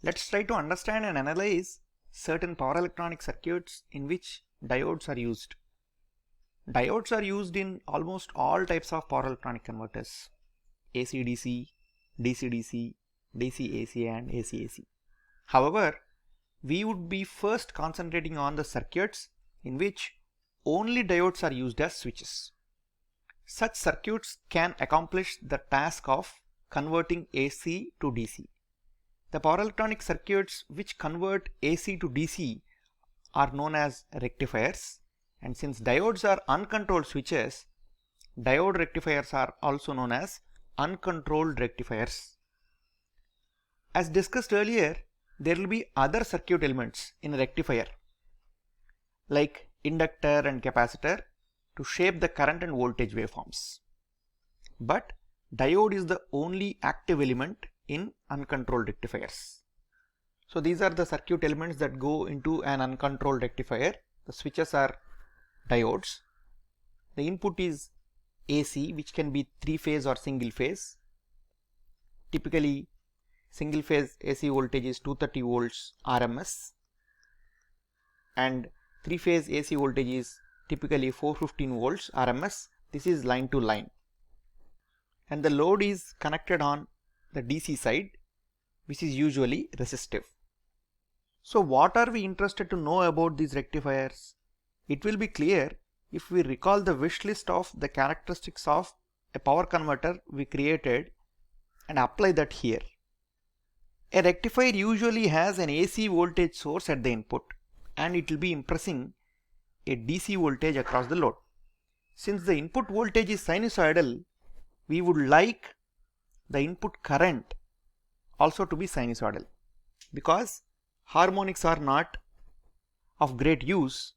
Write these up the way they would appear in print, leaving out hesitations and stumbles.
Let's try to understand and analyze certain power electronic circuits in which diodes are used. Diodes are used in almost all types of power electronic converters: AC-DC, DC-DC, DC-AC and AC-AC. However, we would be first concentrating on the circuits in which only diodes are used as switches. Such circuits can accomplish the task of converting AC to DC. The power electronic circuits which convert AC to DC are known as rectifiers, and since diodes are uncontrolled switches, diode rectifiers are also known as uncontrolled rectifiers. As discussed earlier, there will be other circuit elements in a rectifier like inductor and capacitor to shape the current and voltage waveforms. But diode is the only active element in uncontrolled rectifiers. So these are the circuit elements that go into an uncontrolled rectifier. The switches are diodes. The input is AC, which can be 3-phase or single phase. Typically single phase AC voltage is 230 volts RMS and 3-phase AC voltage is typically 415 volts RMS. This is line to line, and the load is connected on the DC side, which is usually resistive. So what are we interested to know about these rectifiers? It will be clear if we recall the wish list of the characteristics of a power converter we created and apply that here. A rectifier usually has an AC voltage source at the input, and it will be impressing a DC voltage across the load. Since the input voltage is sinusoidal, we would like the input current also to be sinusoidal, because harmonics are not of great use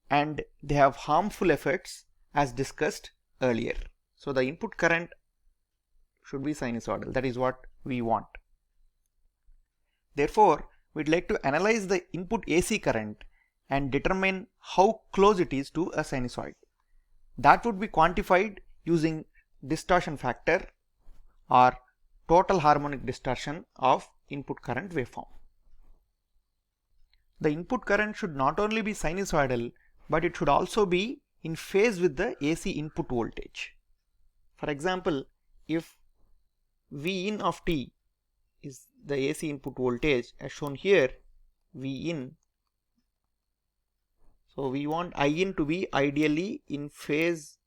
and they have harmful effects as discussed earlier. So the input current should be sinusoidal. That is what we want. Therefore, we'd like to analyze the input AC current and determine how close it is to a sinusoid. That would be quantified using distortion factor or total harmonic distortion of input current waveform. The input current should not only be sinusoidal, but it should also be in phase with the AC input voltage. For example, if Vin of t is the AC input voltage as shown here, Vin, so we want In to be ideally in phase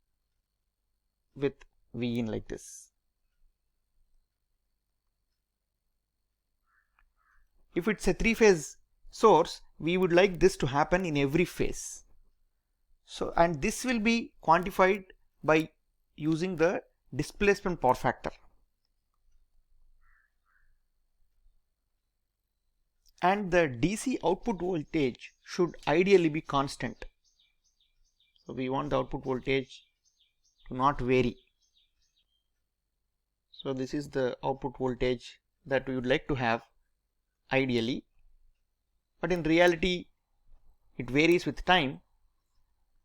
with Vin like this. If it's a 3-phase source, we would like this to happen in every phase. So, and this will be quantified by using the displacement power factor. And the DC output voltage should ideally be constant. So we want the output voltage to not vary. So this is the output voltage that we would like to have ideally, but in reality it varies with time.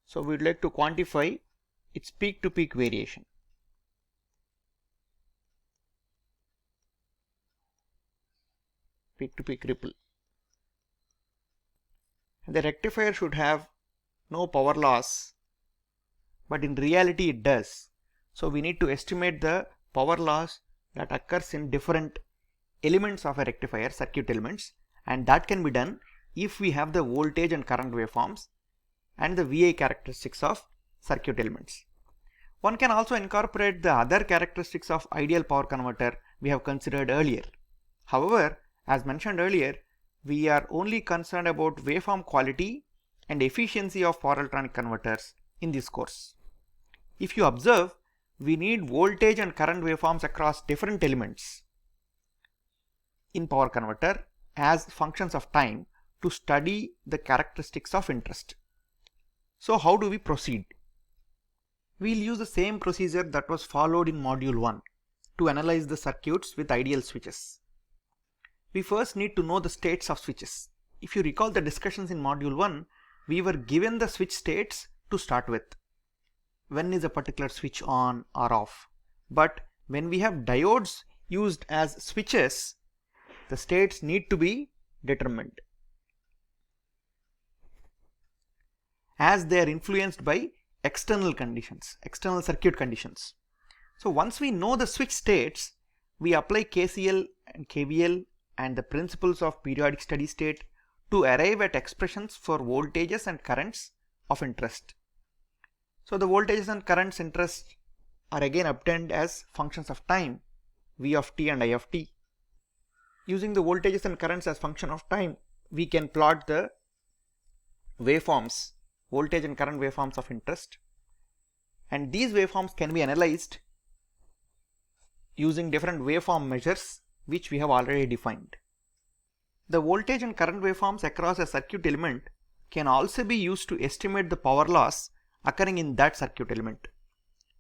So we would like to quantify its peak to peak variation. Peak to peak ripple. And the rectifier should have no power loss, but in reality it does. So we need to estimate the power loss that occurs in different elements of a rectifier, circuit elements, and that can be done if we have the voltage and current waveforms and the VI characteristics of circuit elements. One can also incorporate the other characteristics of ideal power converter we have considered earlier. However, as mentioned earlier, we are only concerned about waveform quality and efficiency of power electronic converters in this course. If you observe, we need voltage and current waveforms across different elements in power converter as functions of time to study the characteristics of interest. So how do we proceed? We'll use the same procedure that was followed in module 1 to analyze the circuits with ideal switches. We first need to know the states of switches. If you recall the discussions in module 1, we were given the switch states to start with. When is a particular switch on or off? But when we have diodes used as switches, the states need to be determined, as they are influenced by external conditions, external circuit conditions. So once we know the switch states, we apply KCL and KVL and the principles of periodic steady state to arrive at expressions for voltages and currents of interest. So the voltages and currents interest are again obtained as functions of time, V of t and I of t. Using the voltages and currents as function of time, we can plot the waveforms, voltage and current waveforms of interest, and these waveforms can be analyzed using different waveform measures which we have already defined. The voltage and current waveforms across a circuit element can also be used to estimate the power loss occurring in that circuit element.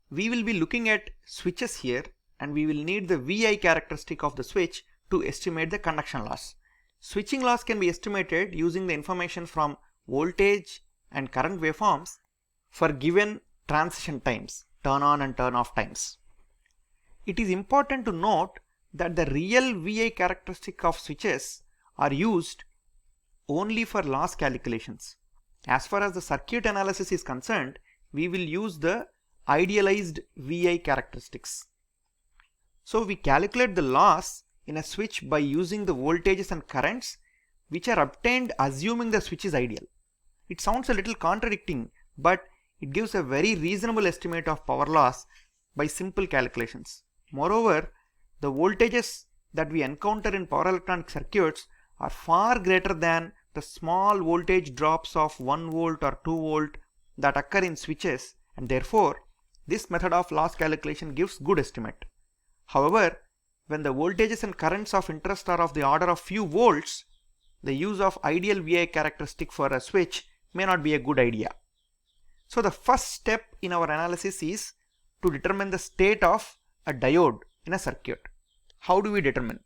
We will be looking at switches here, and we will need the VI characteristic of the switch to estimate the conduction loss. Switching loss can be estimated using the information from voltage and current waveforms for given transition times, turn on and turn off times. It is important to note that the real VI characteristic of switches are used only for loss calculations. As far as the circuit analysis is concerned, we will use the idealized VI characteristics. So we calculate the loss in a switch by using the voltages and currents which are obtained assuming the switch is ideal. It sounds a little contradicting, but it gives a very reasonable estimate of power loss by simple calculations. Moreover, the voltages that we encounter in power electronic circuits are far greater than the small voltage drops of 1 volt or 2 volt that occur in switches, and therefore this method of loss calculation gives good estimate. However, when the voltages and currents of interest are of the order of few volts, the use of ideal VI characteristic for a switch may not be a good idea. So the first step in our analysis is to determine the state of a diode in a circuit. How do we determine?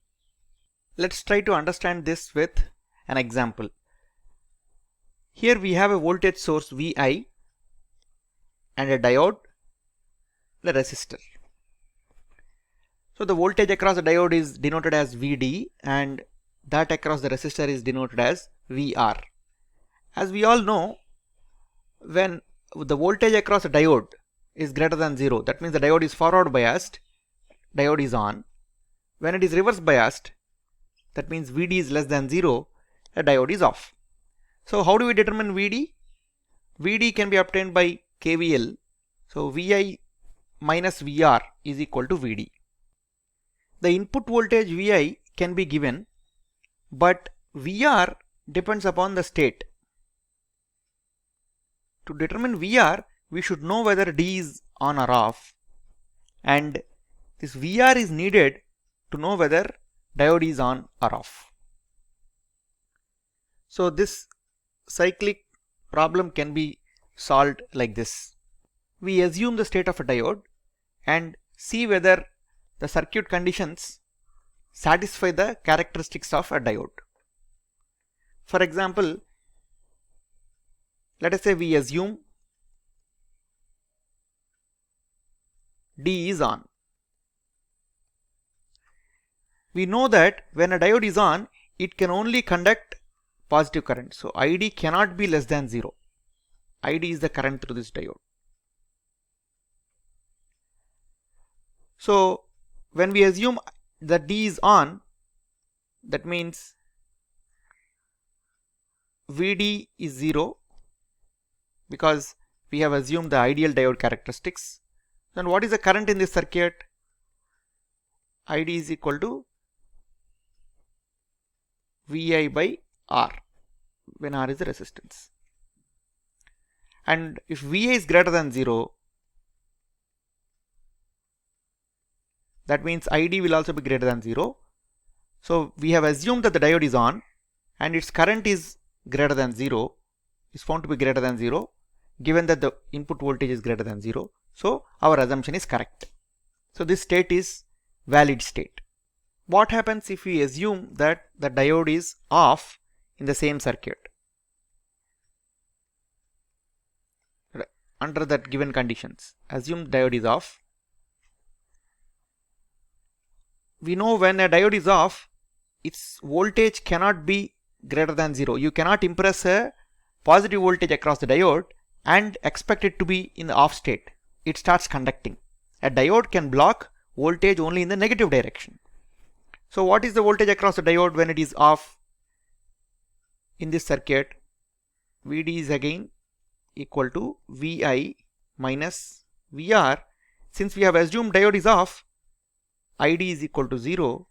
Let's try to understand this with an example. Here we have a voltage source Vi and a diode, the resistor. So the voltage across the diode is denoted as Vd and that across the resistor is denoted as Vr. As we all know, when the voltage across a diode is greater than 0, that means the diode is forward biased, diode is on. When it is reverse biased, that means Vd is less than 0, the diode is off. So how do we determine Vd? Vd can be obtained by KVL. So Vi minus Vr is equal to Vd. The input voltage Vi can be given, but Vr depends upon the state. To determine Vr, we should know whether D is on or off, and this Vr is needed to know whether diode is on or off. So this cyclic problem can be solved like this. We assume the state of a diode and see whether the circuit conditions satisfy the characteristics of a diode. For example, let us say we assume D is on. We know that when a diode is on, it can only conduct positive current. So ID cannot be less than 0. ID is the current through this diode. So when we assume that D is on, that means Vd is 0 because we have assumed the ideal diode characteristics. Then what is the current in this circuit? ID is equal to Vi by R, when R is the resistance. And if Vi is greater than 0, that means ID will also be greater than 0. So we have assumed that the diode is on and its current is greater than 0, is found to be greater than 0, given that the input voltage is greater than 0. So our assumption is correct. So this state is valid state. What happens if we assume that the diode is off in the same circuit? Under that given conditions, assume diode is off. We know when a diode is off, its voltage cannot be greater than 0. You cannot impress a positive voltage across the diode and expect it to be in the off state. It starts conducting. A diode can block voltage only in the negative direction. So what is the voltage across the diode when it is off? In this circuit, Vd is again equal to Vi minus Vr. Since we have assumed diode is off, Id is equal to 0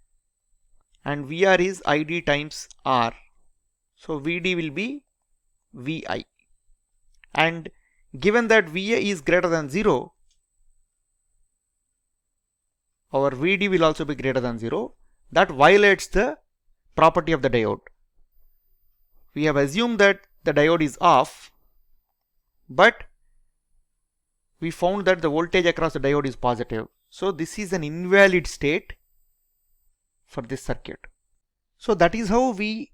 and Vr is Id times R. So Vd will be Vi. And given that Va is greater than 0, our Vd will also be greater than 0. That violates the property of the diode. We have assumed that the diode is off, but we found that the voltage across the diode is positive. So this is an invalid state for this circuit. So that is how we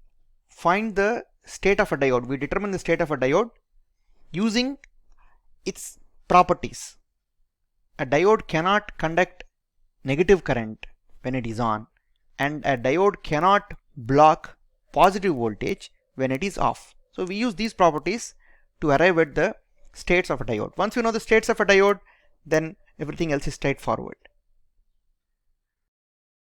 find the state of a diode. We determine the state of a diode using its properties. A diode cannot conduct negative current when it is on, and a diode cannot block positive voltage when it is off. So we use these properties to arrive at the states of a diode. Once you know the states of a diode, then everything else is straightforward.